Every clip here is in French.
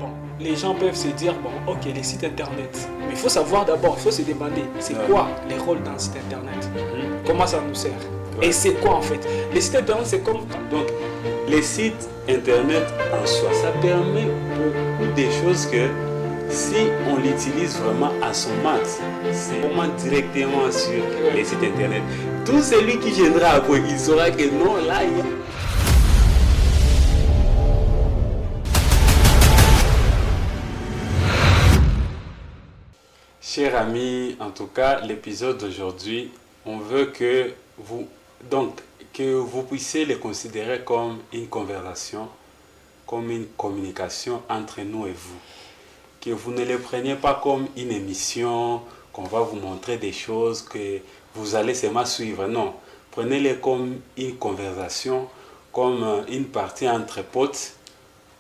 bon, les gens peuvent se dire, bon, ok, les sites internet. Mais il faut savoir d'abord, il faut se demander, c'est quoi les rôles d'un site internet? Comment ça nous sert? Et c'est quoi en fait? Les sites internet, c'est comme... Donc, les sites internet en soi, ça permet beaucoup de choses que si on l'utilise vraiment à son max, c'est vraiment directement sur les sites internet. Tout celui qui viendra après, il saura que non, là, il y a... Chers amis, en tout cas, l'épisode d'aujourd'hui, on veut que vous puissiez le considérer comme une conversation, comme une communication entre nous et vous. Que vous ne le preniez pas comme une émission, qu'on va vous montrer des choses, que vous allez seulement suivre. Non, prenez-le comme une conversation, comme une partie entre potes.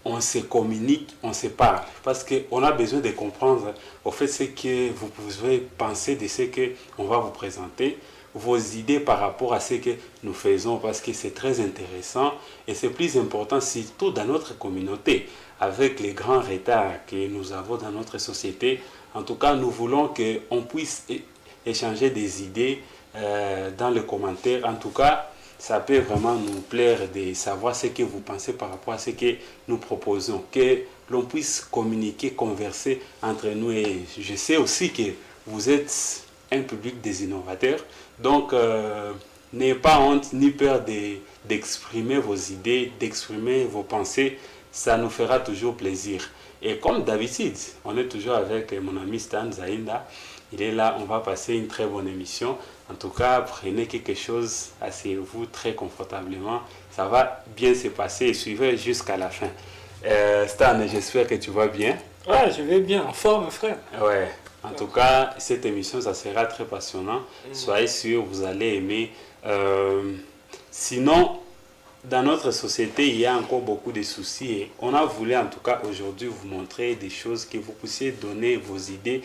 On se communique, on se parle. Parce qu'on a besoin de comprendre, au fait, ce que vous pouvez penser de ce qu'on va vous présenter, vos idées par rapport à ce que nous faisons, parce que c'est très intéressant et c'est plus important, surtout dans notre communauté, avec les grands retards que nous avons dans notre société. En tout cas, nous voulons qu'on puisse échanger des idées dans les commentaires. En tout cas, ça peut vraiment nous plaire de savoir ce que vous pensez par rapport à ce que nous proposons, que l'on puisse communiquer, converser entre nous. Et je sais aussi que vous êtes un public des innovateurs, donc n'ayez pas honte ni peur d'exprimer vos idées, d'exprimer vos pensées, ça nous fera toujours plaisir. Et comme d'habitude, on est toujours avec mon ami Stan Zainda. Il est là, on va passer une très bonne émission. En tout cas, prenez quelque chose, asseyez-vous très confortablement. Ça va bien se passer et suivez jusqu'à la fin. Stan, j'espère que tu vas bien. Ouais, je vais bien, en forme, frère. Ouais. En tout cas, cette émission, ça sera très passionnant. Soyez sûrs, vous allez aimer. Sinon, dans notre société, il y a encore beaucoup de soucis. Et on a voulu, en tout cas, aujourd'hui, vous montrer des choses que vous puissiez donner vos idées.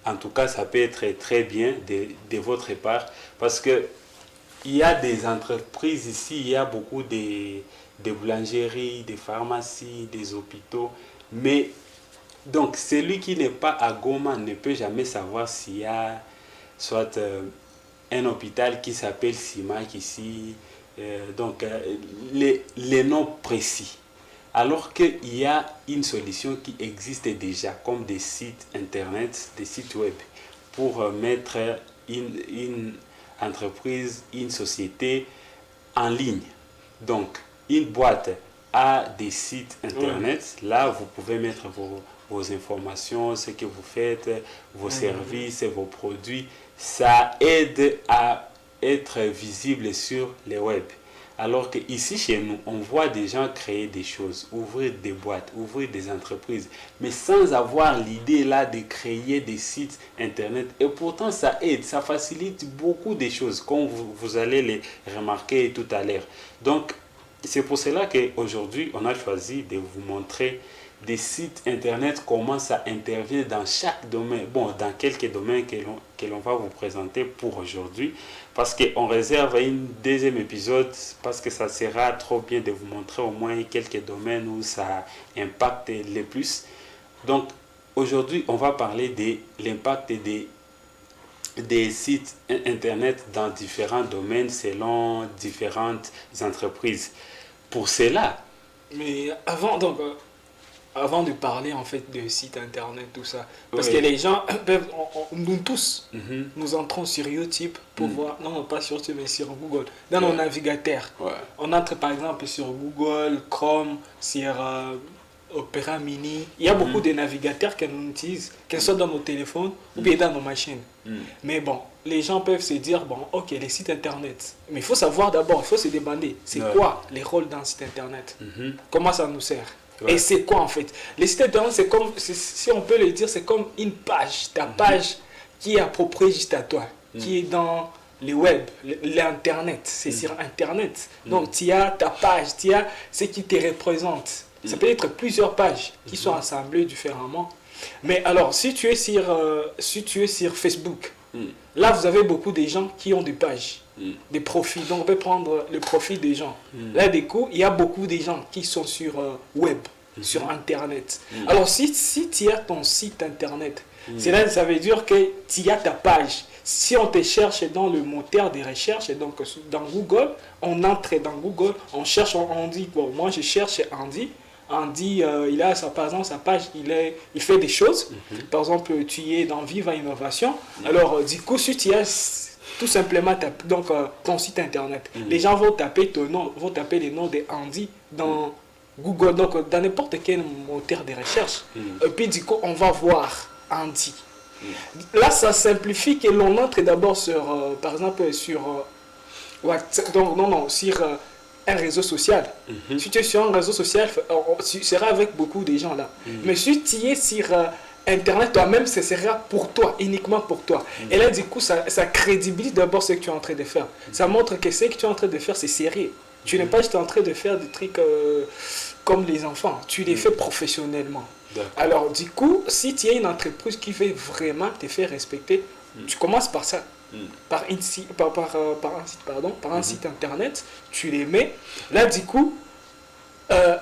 En tout cas, ça peut être très bien de votre part parce que il y a des entreprises ici, il y a beaucoup de boulangeries, des pharmacies, des hôpitaux. Mais donc, celui qui n'est pas à Goma ne peut jamais savoir s'il y a soit un hôpital qui s'appelle CIMAC ici, les noms précis. Alors qu'il y a une solution qui existe déjà, comme des sites internet, des sites web, pour mettre une entreprise, une société en ligne. Donc, une boîte a des sites internet. Là, vous pouvez mettre vos informations, ce que vous faites, vos services, vos produits. Ça aide à être visible sur les web. Alors qu'ici, chez nous, on voit des gens créer des choses, ouvrir des boîtes, ouvrir des entreprises, mais sans avoir l'idée là de créer des sites internet. Et pourtant, ça aide, ça facilite beaucoup de choses, comme vous allez les remarquer tout à l'heure. Donc, c'est pour cela qu'aujourd'hui, on a choisi de vous montrer des sites internet, comment ça intervient dans chaque domaine, bon, dans quelques domaines que l'on va vous présenter pour aujourd'hui, parce qu'on réserve un deuxième épisode, parce que ça sera trop bien de vous montrer au moins quelques domaines où ça impacte le plus. Donc, aujourd'hui, on va parler de l'impact des sites internet dans différents domaines selon différentes entreprises. Pour cela... Mais avant de parler en fait de sites internet, tout ça, parce que les gens peuvent, nous tous, nous entrons sur YouTube pour voir, non pas sur YouTube mais sur Google, dans nos navigateurs. On entre par exemple sur Google, Chrome, sur Opera Mini. Il y a beaucoup de navigateurs que nous utilisons, que ce soit dans nos téléphones ou bien dans nos machines. Mais bon, les gens peuvent se dire, bon, ok, les sites internet. Mais il faut savoir d'abord, il faut se demander, c'est quoi les rôles d'un site internet? Comment ça nous sert? Et c'est quoi en fait? Les sites internet, c'est comme, si on peut le dire, c'est comme une page. Ta page qui est appropriée juste à toi, qui est dans le web, l'internet. C'est sur internet. Donc tu as ta page, tu as ce qui te représente. Ça peut être plusieurs pages qui sont assemblées différemment. Mais alors, si tu es sur Facebook, là vous avez beaucoup de gens qui ont des pages, des profils. Donc on peut prendre le profil des gens. Là du coup, il y a beaucoup de gens qui sont sur web. sur Internet. Alors, si tu as ton site Internet, c'est là, ça veut dire que tu as ta page. Si on te cherche dans le moteur de recherche, donc dans Google, on entre dans Google, on cherche, on dit, bon, moi je cherche Andy. Andy, il a par exemple sa page, il fait des choses. Par exemple, tu es dans Viva Innovation. Alors, du coup, si tu as tout simplement donc, ton site Internet, les gens vont taper ton nom, vont taper le nom de Andy dans Google, donc dans n'importe quel moteur de recherche. Et puis, du coup, on va voir Andy. Là, ça simplifie que l'on entre d'abord sur, par exemple, sur WhatsApp, donc sur un réseau social. Si tu es sur un réseau social, tu seras avec beaucoup de gens là. Mais si tu es sur Internet, toi-même, ce sera pour toi, uniquement pour toi. Et là, du coup, ça crédibilise d'abord ce que tu es en train de faire. Ça montre que ce que tu es en train de faire, c'est sérieux. Tu n'es pas juste en train de faire des trucs comme les enfants. Tu les fais professionnellement. Alors, du coup, si tu as une entreprise qui veut vraiment te faire respecter, tu commences par ça. Par un site Internet, tu les mets. Là, du coup,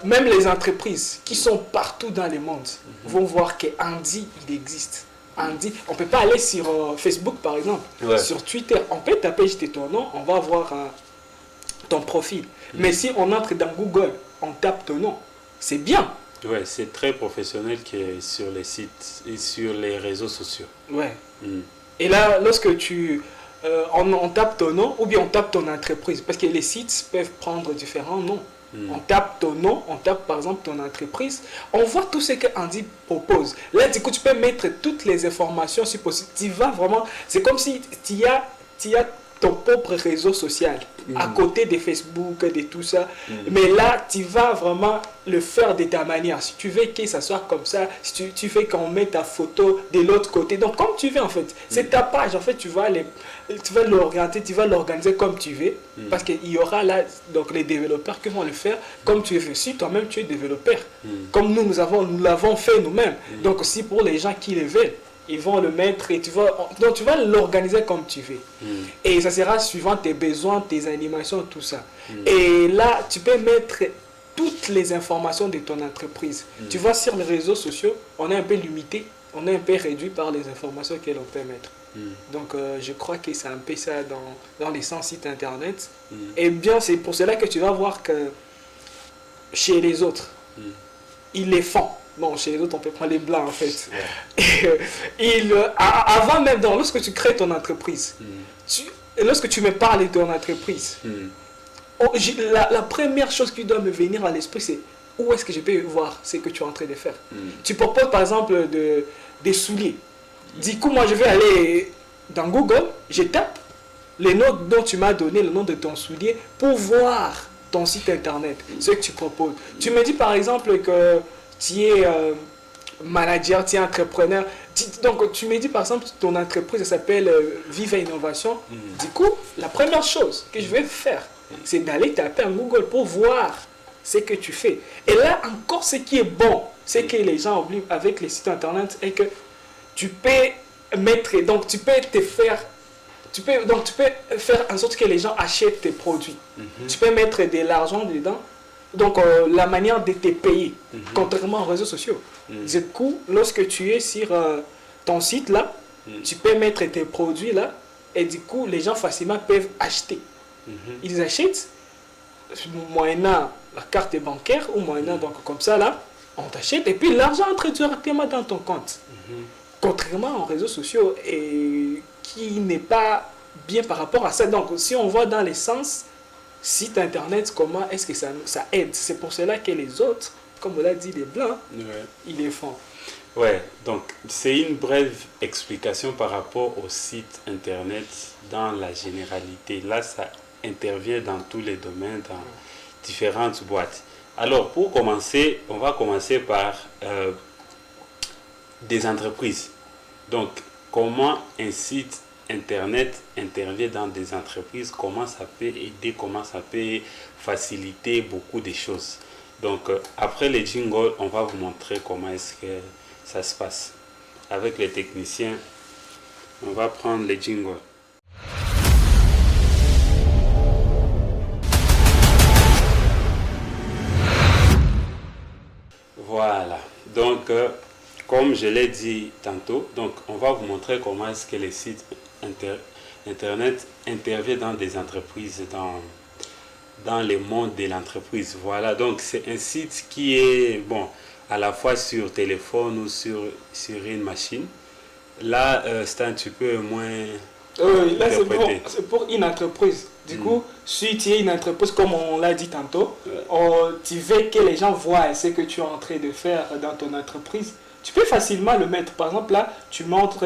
même les entreprises qui sont partout dans le monde vont voir que Andy, il existe. Andy, on ne peut pas aller sur Facebook, par exemple, sur Twitter. On peut taper juste ton nom, on va voir ton profil. Mais si on entre dans Google, on tape ton nom, c'est bien. Ouais, c'est très professionnel qui est sur les sites et sur les réseaux sociaux. Ouais. Et là, lorsque on tape ton nom ou bien on tape ton entreprise, parce que les sites peuvent prendre différents noms. On tape ton nom, on tape par exemple ton entreprise, on voit tout ce que Andy propose. Là, du coup, tu peux mettre toutes les informations si possible. Tu vas vraiment, c'est comme si tu as ton propre réseau social à côté de Facebook, de tout ça. Mais là, tu vas vraiment le faire de ta manière. Si tu veux que ça soit comme ça, si tu veux qu'on mette ta photo de l'autre côté. Donc, comme tu veux en fait. C'est ta page. En fait, tu vas l'organiser comme tu veux. Parce qu'il y aura là donc, les développeurs qui vont le faire comme tu veux. Si toi-même tu es développeur, comme nous l'avons fait nous-mêmes. Donc, aussi pour les gens qui le veulent, ils vont le mettre et tu vas l'organiser comme tu veux. Et ça sera suivant tes besoins, tes animations, tout ça. Et là, tu peux mettre toutes les informations de ton entreprise. Tu vois, sur les réseaux sociaux, on est un peu limité, on est un peu réduit par les informations que l'on peut mettre. Donc, je crois que c'est un peu ça dans les 100 sites internet. Et bien, c'est pour cela que tu vas voir que chez les autres, ils les font. Bon, chez les autres, on peut prendre les blancs, en fait. Avant même, lorsque tu crées ton entreprise, lorsque tu me parles de ton entreprise, la première chose qui doit me venir à l'esprit, c'est où est-ce que je peux voir ce que tu es en train de faire. Tu proposes, par exemple, des souliers. Du coup, moi, je vais aller dans Google, je tape le nom dont tu m'as donné, le nom de ton soulier, pour voir ton site internet, ce que tu proposes. Tu me dis, par exemple, que tu es manager, tu es entrepreneur. Donc, tu me dis par exemple, ton entreprise s'appelle Viva Innovation. Du coup, la première chose que je vais faire, c'est d'aller taper en Google pour voir ce que tu fais. Et là, encore, ce qui est bon, c'est que les gens oublient avec les sites internet, et que tu peux mettre, donc tu peux faire en sorte que les gens achètent tes produits. Tu peux mettre de l'argent dedans. Donc, la manière de te payer, contrairement aux réseaux sociaux. Du coup, lorsque tu es sur ton site là, tu peux mettre tes produits là, et du coup, les gens facilement peuvent acheter. Ils achètent, moyennant la carte bancaire, ou moyennant, donc comme ça là, on t'achète, et puis l'argent entre directement dans ton compte. Contrairement aux réseaux sociaux, et qui n'est pas bien par rapport à ça. Donc, si on voit dans les sens, site internet, comment est-ce que ça aide? C'est pour cela que les autres, comme on l'a dit, les blancs, ils les font. Ouais, donc c'est une brève explication par rapport au site internet dans la généralité. Là, ça intervient dans tous les domaines, dans différentes boîtes. Alors, pour commencer, on va commencer par des entreprises. Donc, comment un site internet intervient dans des entreprises, comment ça peut aider, comment ça peut faciliter beaucoup de choses. Donc, après les jingles, on va vous montrer comment est-ce que ça se passe. Avec les techniciens, on va prendre les jingles. Voilà. Donc, comme je l'ai dit tantôt, donc on va vous montrer comment est-ce que les sites Internet interviennent dans des entreprises, dans le monde de l'entreprise. Voilà, donc c'est un site qui est, bon, à la fois sur téléphone ou sur une machine. Là, c'est un petit peu moins là, c'est pour une entreprise. Du coup, si tu es une entreprise, comme on l'a dit tantôt, tu veux que les gens voient ce que tu es en train de faire dans ton entreprise. Tu peux facilement le mettre. Par exemple, là, tu montres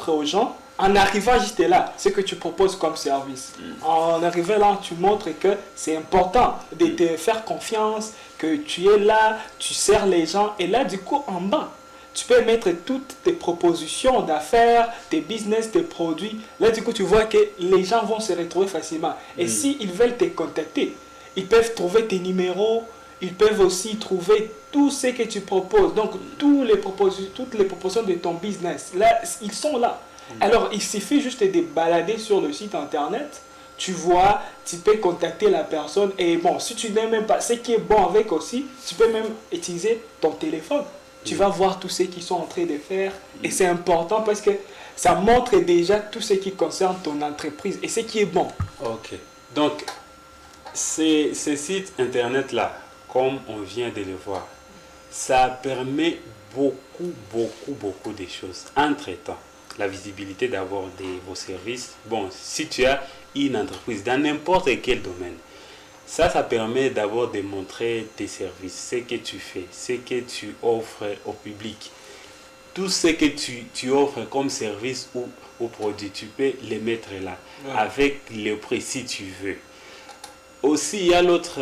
aux gens, en arrivant juste là, ce que tu proposes comme service. En arrivant là, tu montres que c'est important de te faire confiance, que tu es là, tu sers les gens. Et là, du coup, en bas, tu peux mettre toutes tes propositions d'affaires, tes business, tes produits. Là, du coup, tu vois que les gens vont se retrouver facilement. Et s'ils veulent te contacter, ils peuvent trouver tes numéros, ils peuvent aussi trouver tout ce que tu proposes. Donc, toutes les propositions de ton business, là, ils sont là. Alors, il suffit juste de balader sur le site internet. Tu vois, tu peux contacter la personne. Et bon, si tu n'aimes même pas, ce qui est bon avec aussi, tu peux même utiliser ton téléphone. Tu vas voir tout ce qu'ils sont en train de faire. Et c'est important parce que ça montre déjà tout ce qui concerne ton entreprise et ce qui est bon. Ok. Donc, ces sites internet-là, comme on vient de le voir, ça permet beaucoup de choses. Entre-temps, la visibilité d'abord de vos services. Bon, si tu as une entreprise dans n'importe quel domaine, ça permet d'abord de montrer tes services, ce que tu fais, ce que tu offres au public. Tout ce que tu offres comme service ou produit, tu peux les mettre là, avec le prix si tu veux. Aussi, il y a l'autre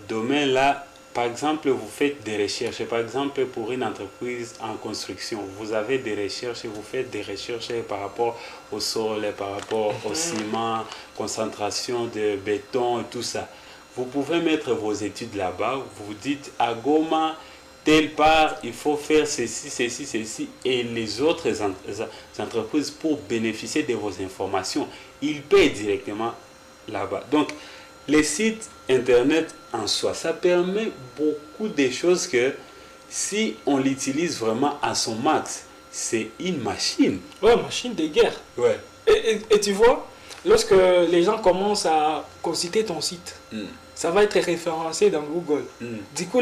domaine là. Par exemple, vous faites des recherches. Par exemple, pour une entreprise en construction, vous avez des recherches, vous faites des recherches par rapport au sol, par rapport au ciment, concentration de béton et tout ça. Vous pouvez mettre vos études là-bas. Vous dites à Goma, telle part, il faut faire ceci. Et les autres entreprises, pour bénéficier de vos informations, ils paient directement là-bas. Donc, les sites internet en soi, ça permet beaucoup de choses que si on l'utilise vraiment à son max, c'est une machine. Ouais, machine de guerre. Ouais. Et tu vois, lorsque les gens commencent à consulter ton site, ça va être référencé dans Google. Du coup,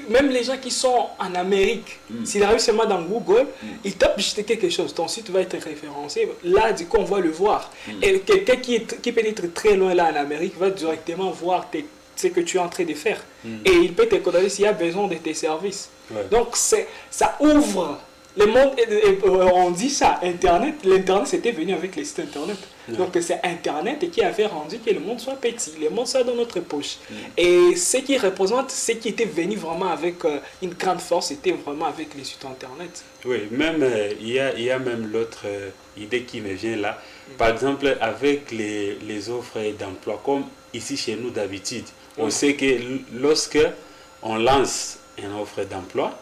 même les gens qui sont en Amérique, s'ils arrivent seulement dans Google, ils tapent juste quelque chose, ton site va être référencé. Là, du coup, on va le voir. Et quelqu'un qui peut être très loin là en Amérique va directement voir ce que tu es en train de faire. Et il peut te contacter s'il y a besoin de tes services. Ouais. Donc, ça ouvre le monde. On dit ça, Internet. L'Internet, c'était venu avec les sites Internet. Donc, c'est Internet qui avait rendu que le monde soit petit, le monde soit dans notre poche. Et ce qui représente, ce qui était venu vraiment avec une grande force, c'était vraiment avec les sites Internet. Oui, même il y a même l'autre idée qui me vient là. Par exemple, avec les offres d'emploi, comme ici chez nous d'habitude, on sait que lorsque on lance une offre d'emploi,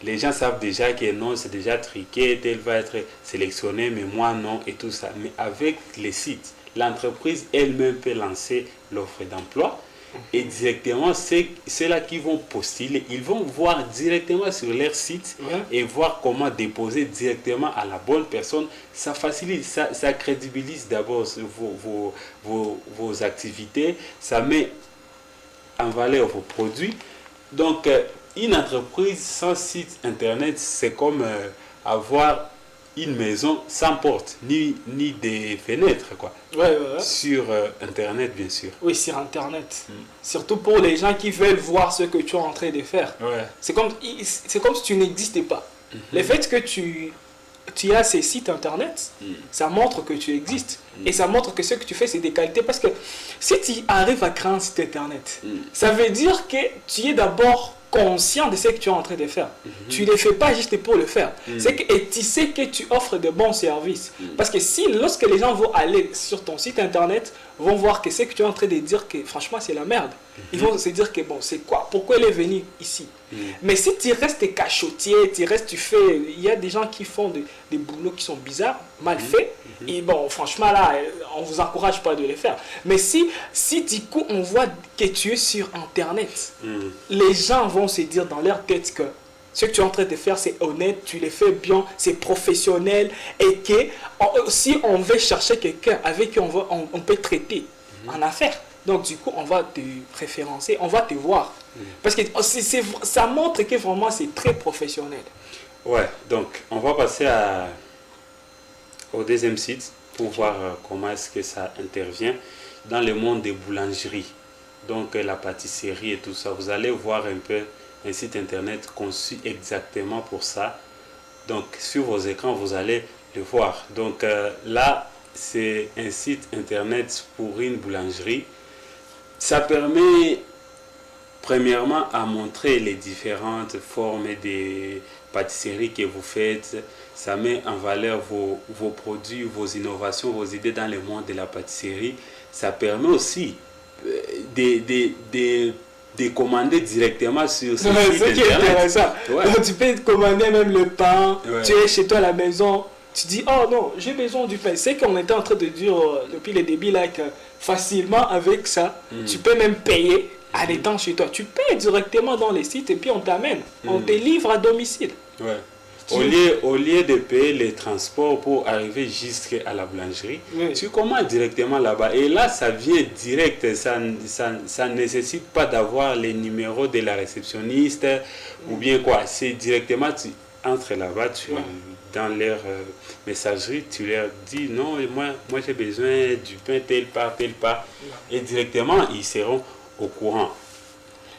les gens savent déjà que non, c'est déjà triqué, tel va être sélectionné, mais moi non, et tout ça. Mais avec les sites, l'entreprise elle-même peut lancer l'offre d'emploi et directement, c'est là qu'ils vont postuler. Ils vont voir directement sur leur site et voir comment déposer directement à la bonne personne. Ça facilite, ça crédibilise d'abord vos activités, ça met en valeur vos produits. Donc, une entreprise sans site internet, c'est comme avoir une maison sans porte, ni des fenêtres, quoi. Sur internet, bien sûr. Oui, sur internet. Surtout pour les gens qui veulent voir ce que tu es en train de faire. C'est comme si tu n'existais pas. Le fait que tu as ces sites internet, ça montre que tu existes. Et ça montre que ce que tu fais, c'est des qualités. Parce que si tu arrives à créer un site internet, ça veut dire que tu es d'abord conscient de ce que tu es en train de faire. Tu ne le fais pas juste pour le faire. Et tu sais que tu offres de bons services. Parce que lorsque les gens vont aller sur ton site internet, vont voir que ce que tu es en train de dire, que franchement c'est la merde. Ils vont se dire que bon, c'est quoi? Pourquoi elle est venue ici? Mais si tu restes cachotier, tu fais... Il y a des gens qui font des boulots qui sont bizarres, mal faits. Et bon, franchement, là, on ne vous encourage pas de les faire. Mais si du coup, on voit que tu es sur Internet, les gens vont se dire dans leur tête que ce que tu es en train de faire, c'est honnête, tu le fais bien, c'est professionnel. Et que si on veut chercher quelqu'un avec qui on peut traiter en affaires, donc du coup, on va te référencer, on va te voir. Parce que ça montre que vraiment, c'est très professionnel. Ouais, donc on va passer au deuxième site pour voir comment est-ce que ça intervient dans le monde des boulangeries. Donc la pâtisserie et tout ça. Vous allez voir un peu un site internet conçu exactement pour ça. Donc sur vos écrans, vous allez le voir. Donc là, c'est un site internet pour une boulangerie. Ça permet premièrement à montrer les différentes formes de pâtisseries que vous faites. Ça met en valeur vos produits, vos innovations, vos idées dans le monde de la pâtisserie. Ça permet aussi de commander directement sur ce site internet. C'est qui est intéressant. Ouais. Donc, tu peux commander même le pain. Tu es chez toi à la maison. Tu dis, oh non, j'ai besoin du pain. C'est qu'on était en train de dire depuis le début là que facilement avec ça, tu peux même payer en étant chez toi. Tu payes directement dans les sites et puis on t'amène. On te livre à domicile. Ouais. Au lieu de payer les transports pour arriver jusqu'à la boulangerie, tu commandes directement là-bas. Et là, ça vient direct. Ça ne nécessite pas d'avoir les numéros de la réceptionniste ou bien quoi. C'est directement, tu entres là-bas, dans leur messagerie, tu leur dis non, moi j'ai besoin du pain tel part. Et directement, ils seront au courant.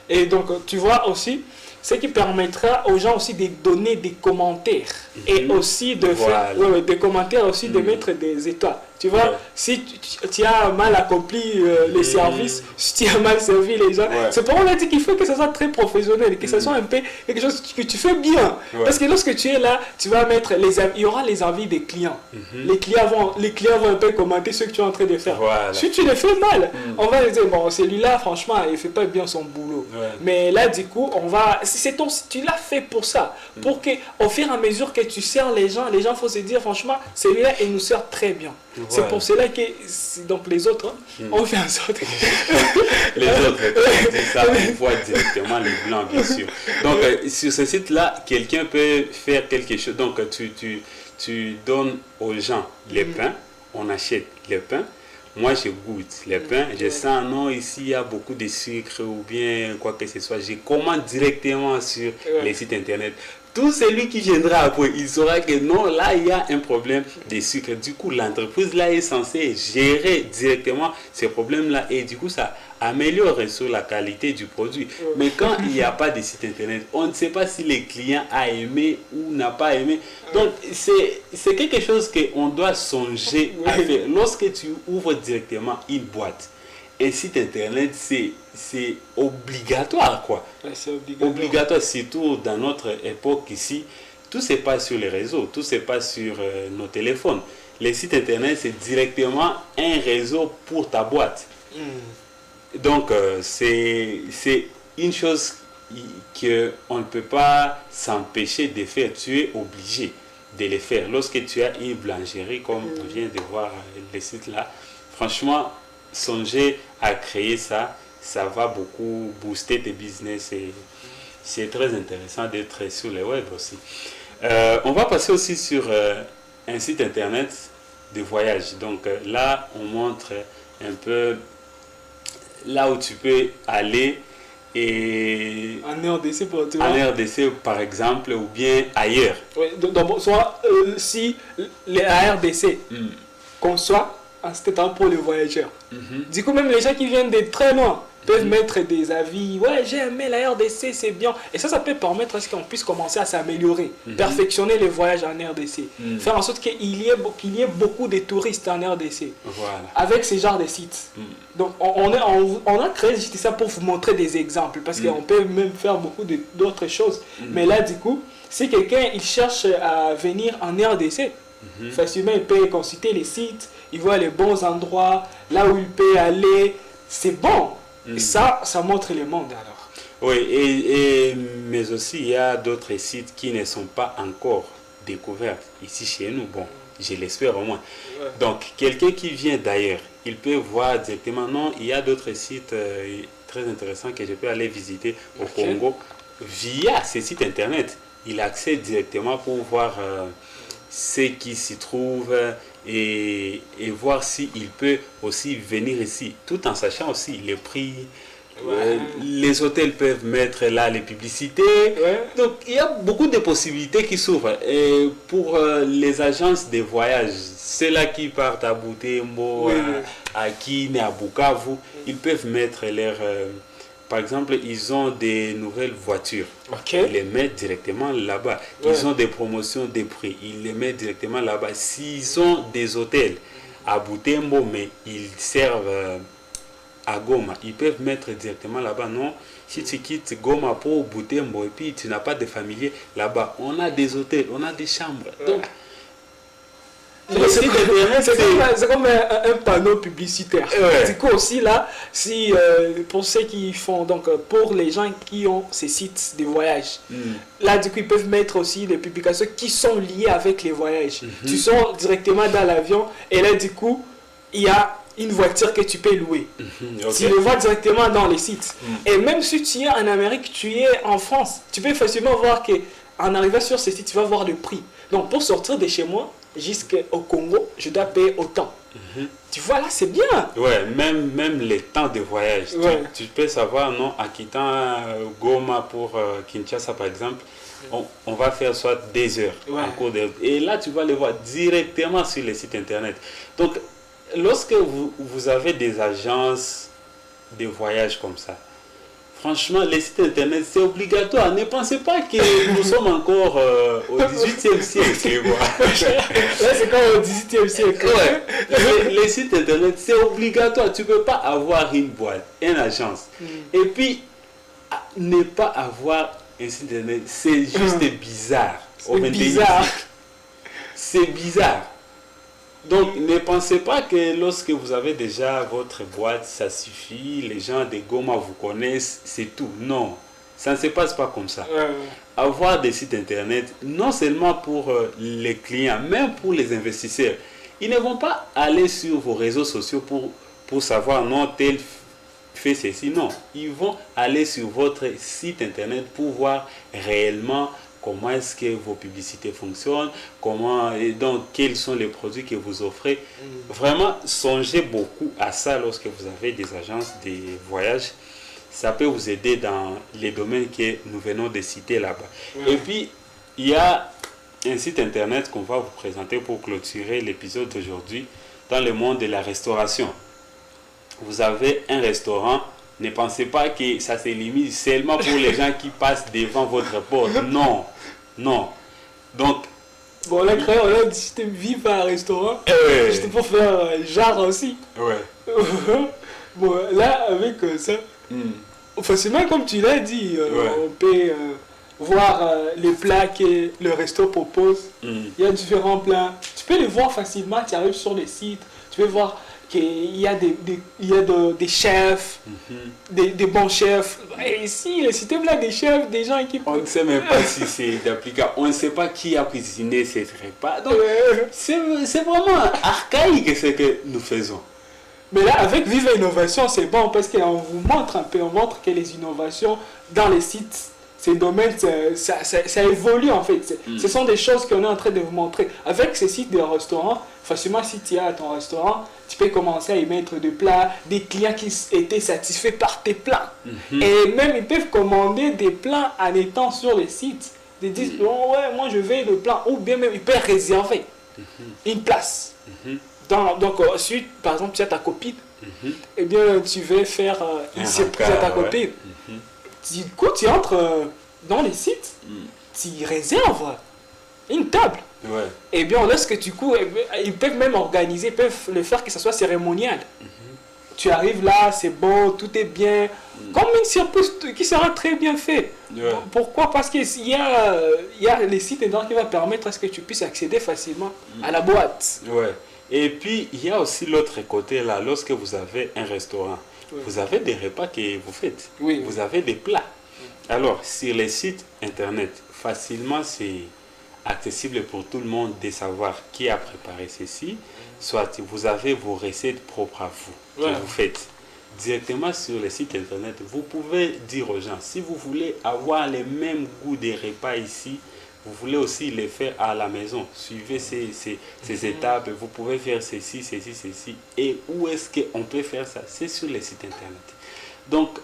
Et donc, tu vois aussi, ce qui permettra aux gens aussi de donner des commentaires et aussi de faire des commentaires, aussi de mettre des étoiles. Tu vois, si tu as mal accompli les services, si tu as mal servi les gens, c'est pour ça qu'il faut que ça soit très professionnel, que ça soit un peu quelque chose que tu fais bien. Parce que lorsque tu es là, tu vas mettre il y aura les avis des clients. Les clients vont un peu commenter ce que tu es en train de faire. Si tu le fais mal, on va dire, bon, celui-là, franchement, il ne fait pas bien son boulot. Mais là, du coup, tu l'as fait pour ça. Pour qu'au fur et à mesure que tu sers les gens faut se dire, franchement, celui-là, il nous sert très bien. C'est pour cela que donc les autres, on fait en sorte que... les autres, ça, on voit directement les blancs, bien sûr. Donc, sur ce site-là, quelqu'un peut faire quelque chose. Donc, tu donnes aux gens les pains, on achète les pains. Moi, je goûte les pains, je sens, non, ici, il y a beaucoup de sucre ou bien quoi que ce soit. Je commande directement sur les sites internet. Tout celui qui viendra après, il saura que non, là, il y a un problème de sucre. Du coup, l'entreprise là est censée gérer directement ces problèmes-là et du coup, ça améliore sur la qualité du produit. Mais quand il n'y a pas de site internet, on ne sait pas si le client a aimé ou n'a pas aimé. Donc, c'est quelque chose qu'on doit songer à faire. Lorsque tu ouvres directement une boîte, un site internet, c'est obligatoire, quoi. C'est obligatoire, surtout dans notre époque ici. Tout se passe sur les réseaux, tout se passe sur nos téléphones. Les sites internet, c'est directement un réseau pour ta boîte. Donc, c'est une chose qu'on ne peut pas s'empêcher de faire. Tu es obligé de le faire. Lorsque tu as une boulangerie, comme on vient de voir le site là, franchement, songer à créer ça, ça va beaucoup booster tes business et c'est très intéressant d'être sur le web aussi. On va passer aussi sur un site internet de voyage. Donc là, on montre un peu là où tu peux aller et en RDC par exemple ou bien ailleurs. Donc soit si la RDC conçoit un site pour les voyageurs. Du coup, même les gens qui viennent de très loin peuvent mettre des avis. Ouais, j'ai aimé la RDC, c'est bien. Et ça peut permettre à ce qu'on puisse commencer à s'améliorer, perfectionner les voyages en RDC, faire en sorte qu'il y ait beaucoup de touristes en RDC. Voilà. Avec ce genre de sites. Donc, on a créé juste ça pour vous montrer des exemples, parce qu'on peut même faire beaucoup d'autres choses. Mais là, du coup, si quelqu'un il cherche à venir en RDC, facilement, il peut consulter les sites, il voit les bons endroits, là où il peut aller. C'est bon. Et ça montre le monde alors. Oui, mais aussi il y a d'autres sites qui ne sont pas encore découverts ici chez nous. Bon, je l'espère au moins. Ouais. Donc, quelqu'un qui vient d'ailleurs, il peut voir directement. Non, il y a d'autres sites très intéressants que je peux aller visiter au Congo via ces sites internet. Il accède directement pour voir ce qui s'y trouve et voir s'il peut aussi venir ici, tout en sachant aussi les prix. Les hôtels peuvent mettre là les publicités. Donc il y a beaucoup de possibilités qui s'ouvrent. Et pour les agences de voyage, ceux-là qui partent à Butembo, à Kine, à Bukavu, ils peuvent mettre leur... par exemple, ils ont des nouvelles voitures. Ils les mettent directement là-bas. Ils ont des promotions des prix. Ils les mettent directement là-bas. S'ils ont des hôtels à Butembo, mais ils servent... à Goma, ils peuvent mettre directement là-bas. Non, si tu quittes Goma pour Butembo et puis tu n'as pas de familier là-bas, on a des hôtels, on a des chambres. Donc, c'est comme un panneau publicitaire. Du coup aussi là, si pour ceux qui font, donc pour les gens qui ont ces sites de voyage, là du coup ils peuvent mettre aussi des publications qui sont liées avec les voyages. Tu sors directement dans l'avion et là du coup il y a une voiture que tu peux louer. Tu le vois directement dans les sites. Et même si tu es en Amérique, tu es en France, tu peux facilement voir qu'en arrivant sur ces sites, tu vas voir le prix. Donc pour sortir de chez moi jusqu'au Congo, je dois payer autant. Tu vois là, c'est bien. Ouais, même les temps de voyage. Tu peux savoir, non, en quittant Goma pour Kinshasa par exemple, on va faire soit des heures en cours de... Et là, tu vas les voir directement sur les sites internet. Donc, lorsque vous avez des agences de voyage comme ça, franchement, les sites internet, c'est obligatoire. Ne pensez pas que nous sommes encore au 18e siècle. Là, c'est comme au 18e siècle. Les sites internet, c'est obligatoire. Tu ne peux pas avoir une boîte, une agence. Et puis, ne pas avoir un site internet, c'est juste bizarre. C'est bizarre. C'est bizarre. Donc, ne pensez pas que lorsque vous avez déjà votre boîte, ça suffit, les gens de Goma vous connaissent, c'est tout. Non, ça ne se passe pas comme ça. Avoir des sites internet, non seulement pour les clients, même pour les investisseurs, ils ne vont pas aller sur vos réseaux sociaux pour savoir, non, tel fait ceci. Non, ils vont aller sur votre site internet pour voir réellement comment est-ce que vos publicités fonctionnent, et donc quels sont les produits que vous offrez. Vraiment, songez beaucoup à ça lorsque vous avez des agences de voyage. Ça peut vous aider dans les domaines que nous venons de citer là-bas. Et puis, il y a un site internet qu'on va vous présenter pour clôturer l'épisode d'aujourd'hui dans le monde de la restauration. Vous avez un restaurant. Ne pensez pas que ça se limite seulement pour les gens qui passent devant votre porte. Non, non. Donc, bon, là, on a décidé de vivre à un restaurant. Juste pour faire genre aussi. Bon, là, avec ça, facilement, comme tu l'as dit, on peut voir les plats que le resto propose. Il y a différents plats. Tu peux les voir facilement. Tu arrives sur les sites. Tu peux voir qu'il y a des chefs, des bons chefs. Et ici, c'était là des chefs, des gens qui... On ne sait même pas si c'est applicable. On ne sait pas qui a cuisiné ces repas. Donc, c'est vraiment archaïque ce que nous faisons. Mais là, avec Vive Innovation, c'est bon parce qu'on vous montre un peu, on montre que les innovations dans les sites, ces domaines, ça évolue en fait. Ce sont des choses qu'on est en train de vous montrer. Avec ces sites de restaurants, facilement, si tu es à ton restaurant, tu peux commencer à y mettre des plats, des clients qui étaient satisfaits par tes plats. Et même, ils peuvent commander des plats en étant sur les sites. Ils disent, oh, ouais, moi je veux le plat. Ou bien même, ils peuvent réserver une place. Donc, ensuite, par exemple, tu as ta copine. Eh bien, tu veux faire une surprise à ta copine. Du coup, tu entres dans les sites, tu réserves une table. Et bien, lorsque du coup, ils peuvent même organiser, ils peuvent le faire que ce soit cérémonial. Tu arrives là, c'est beau, tout est bien. Comme une surprise qui sera très bien fait. Pourquoi? Parce qu'il y a les sites dedans qui vont permettre à ce que tu puisses accéder facilement à la boîte. Et puis, il y a aussi l'autre côté là, lorsque vous avez un restaurant, vous avez des repas que vous faites, vous avez des plats. Alors, sur les sites internet, facilement c'est accessible pour tout le monde de savoir qui a préparé ceci. Soit vous avez vos recettes propres à vous, que vous faites directement sur les sites internet. Vous pouvez dire aux gens, si vous voulez avoir les mêmes goûts des repas ici, vous voulez aussi les faire à la maison. Suivez ces étapes, vous pouvez faire ceci, ceci, ceci. Et où est-ce qu'on peut faire ça? C'est sur les sites internet. Donc,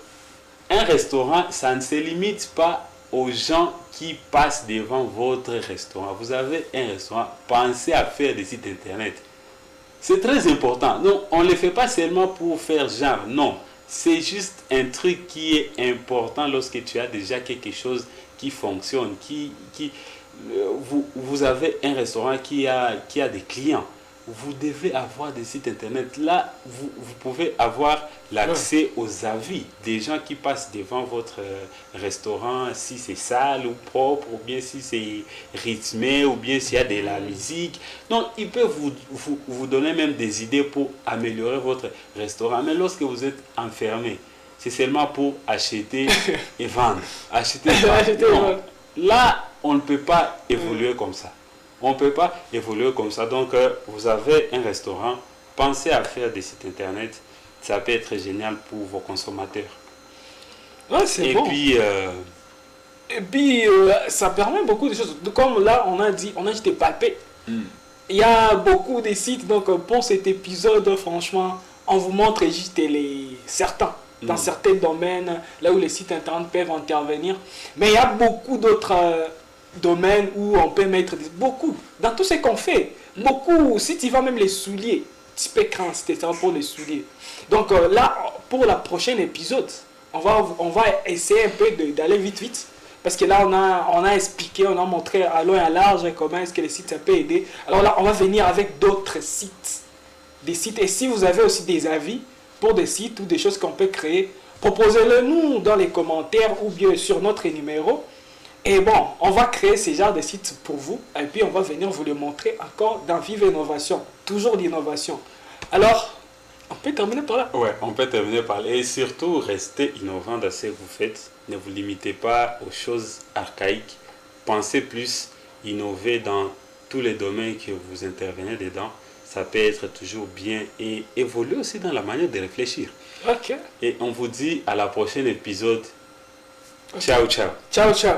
un restaurant, ça ne se limite pas aux gens qui passent devant votre restaurant. Vous avez un restaurant, pensez à faire des sites internet. C'est très important. Non, on ne le fait pas seulement pour faire genre. Non, c'est juste un truc qui est important lorsque tu as déjà quelque chose qui fonctionne. Vous avez un restaurant qui a des clients. Vous devez avoir des sites internet. Là, vous pouvez avoir l'accès aux avis des gens qui passent devant votre restaurant, si c'est sale ou propre, ou bien si c'est rythmé, ou bien s'il y a de la musique. Donc, ils peuvent vous donner même des idées pour améliorer votre restaurant. Mais lorsque vous êtes enfermé, c'est seulement pour acheter et vendre. Acheter et vendre. Là, on ne peut pas évoluer comme ça. On ne peut pas évoluer comme ça. Donc, vous avez un restaurant, pensez à faire des sites internet. Ça peut être génial pour vos consommateurs. Ouais, c'est bon. Et puis, ça permet beaucoup de choses. Comme là, on a dit de palper. Il y a beaucoup de sites. Donc, pour cet épisode, franchement, on vous montre juste certains. Dans certains domaines, là où les sites internet peuvent intervenir. Mais il y a beaucoup d'autres domaines où on peut mettre beaucoup. Dans tout ce qu'on fait, beaucoup. Si tu vas même les souliers, tu peux craindre, c'était ça pour les souliers. Donc là, pour la prochaine épisode, on va essayer un peu d'aller vite. Parce que là, on a expliqué, on a montré à long et à large comment est-ce que les sites peuvent aider. Alors là, on va venir avec d'autres sites. Des sites. Et si vous avez aussi des avis pour des sites ou des choses qu'on peut créer, proposez-le nous dans les commentaires ou bien sur notre numéro. Et bon, on va créer ce genre de sites pour vous. Et puis, on va venir vous le montrer encore dans Vive Innovation. Toujours l'innovation. Alors, on peut terminer par là. Ouais, on peut terminer par là. Et surtout, restez innovant dans ce que vous faites. Ne vous limitez pas aux choses archaïques. Pensez plus, innover dans tous les domaines que vous intervenez dedans. Ça peut être toujours bien et évoluer aussi dans la manière de réfléchir. Ok. Et on vous dit à la prochaine épisode. Ciao, ciao. Ciao, ciao.